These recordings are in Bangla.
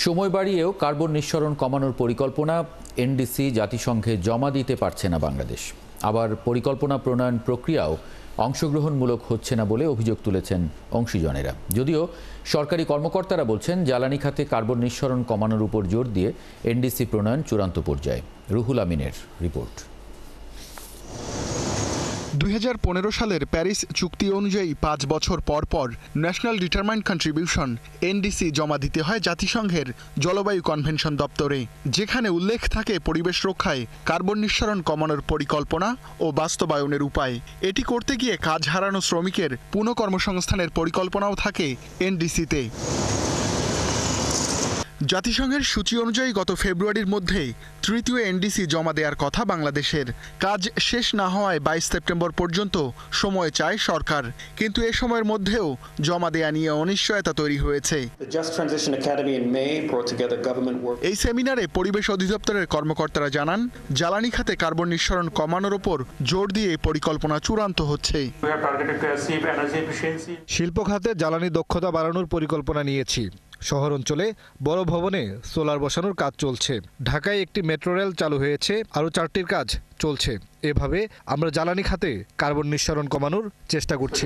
সময় বাড়িয়েও কার্বন নিঃসরণ কমানোর পরিকল্পনা এনডিসি জাতিসংঘে জমা দিতে পারছে না বাংলাদেশ। আবার পরিকল্পনা প্রণয়ন প্রক্রিয়াও অংশগ্রহণমূলক হচ্ছে না বলে অভিযোগ তুলেছেন অংশীজনেরা। যদিও সরকারি কর্মকর্তারা বলছেন জ্বালানি খাতে কার্বন নিঃসরণ কমানোর উপর জোর দিয়ে এনডিসি প্রণয়ন চূড়ান্ত পর্যায়ে। রুহুল আমিনের রিপোর্ট। 2015 সালের প্যারিস চুক্তি অনুযায়ী 5 বছর পর পর ন্যাশনাল ডিটারমাইন্ড কন্ট্রিবিউশন এনডিসি জমা দিতে হয় জাতিসংঘের জলবায়ু কনভেনশন দপ্তরে, যেখানে উল্লেখ থাকে পরিবেশ রক্ষায় কার্বন নিঃসরণ কমানোর পরিকল্পনা ও বাস্তবায়নের উপায়। এটি করতে গিয়ে কাজ হারানো শ্রমিকের পুনঃকর্মসংস্থানের পরিকল্পনাও থাকে এনডিসিতে। জাতিসংঘের সূচি অনুযায়ী গত ফেব্রুয়ারির মধ্যেই তৃতীয় এনডিসি জমা দেওয়ার কথা বাংলাদেশের। কাজ শেষ না হওয়ায় 22 সেপ্টেম্বর পর্যন্ত সময় চায় সরকার, কিন্তু এ সময়ের মধ্যেও জমা দেয়া নিয়ে অনিশ্চয়তা তৈরি হয়েছে। এই সেমিনারে পরিবেশ অধিদপ্তরের কর্মকর্তারা জানান, জ্বালানি খাতে কার্বন নিঃসরণ কমানোর ওপর জোর দিয়ে পরিকল্পনা চূড়ান্ত হচ্ছে। শিল্প খাতে জ্বালানি দক্ষতা বাড়ানোর পরিকল্পনা নিয়েছি। শহর অঞ্চলে বড় ভবনে সোলার বসানোর কাজ চলছে। ঢাকায় একটি মেট্রো রেল চালু হয়েছে, আরও 4টির কাজ চলছে। এভাবে আমরা জ্বালানি খাতে কার্বন নিঃসরণ কমানোর চেষ্টা করছি।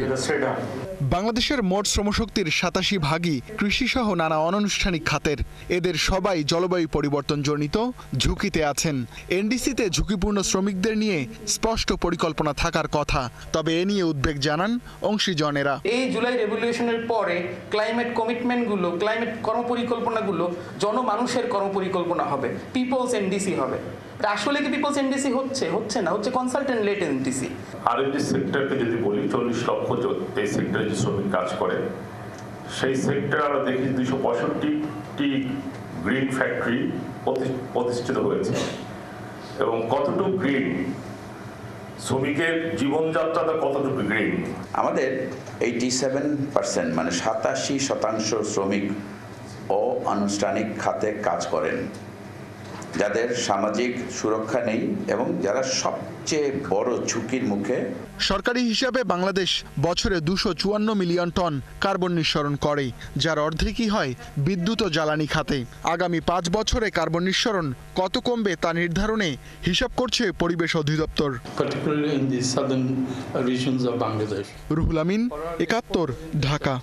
বাংলাদেশের মোট শ্রমশক্তির 87% কৃষি সহ নানা অনানুষ্ঠানিক খাতের। এদের সবাই জলবায়ু পরিবর্তন জনিত ঝুঁকিতে আছেন। এনডিসিতে ঝুঁকিপূর্ণ শ্রমিকদের নিয়ে স্পষ্ট পরিকল্পনা থাকার কথা, তবে এ নিয়ে উদ্বেগ জানান অংশীজনেরা। এই জুলাই রেভলিউশনের পরে ক্লাইমেট কমিটমেন্টগুলো, ক্লাইমেট কর্মপরিকল্পনাগুলো জনমানুষের কর্মপরিকল্পনা হবে, পিপলস এনডিসি হবে। আসলে কি পিপলস এনডিসি হচ্ছে না, হচ্ছে কনসালটেন্ট লেড এনডিসি। আরএনডি সেক্টরকে যদি বলি, 40 লক্ষ এই সেক্টরে যে শ্রমিক কাজ করে, সেই সেক্টরে আমরা দেখি 265টি গ্রিন ফ্যাক্টরি প্রতিষ্ঠিত হয়েছে। এবং কতটুকু গ্রিন, শ্রমিকের জীবনযাত্রাটা কতটুকু গ্রিন। আমাদের 87% মানে 87% শ্রমিক অনানুষ্ঠানিক খাতে কাজ করেন, যাদের সামাজিক সুরক্ষা নেই এবং যারা সবচেয়ে বড় ঝুঁকির মুখে। সরকারি হিসাবে বাংলাদেশ বছরে 254 মিলিয়ন টন কার্বন নিঃসরণ করে, যার অর্ধেকই হয় বিদ্যুৎ ও জ্বালানি খাতে। আগামী 5 বছরে কার্বন নিঃসরণ কত কমবে তা নির্ধারণে হিসাব করছে পরিবেশ অধিদপ্তর। Particularly in the southern regions of Bangladesh. Ruhul Amin, 71, Dhaka.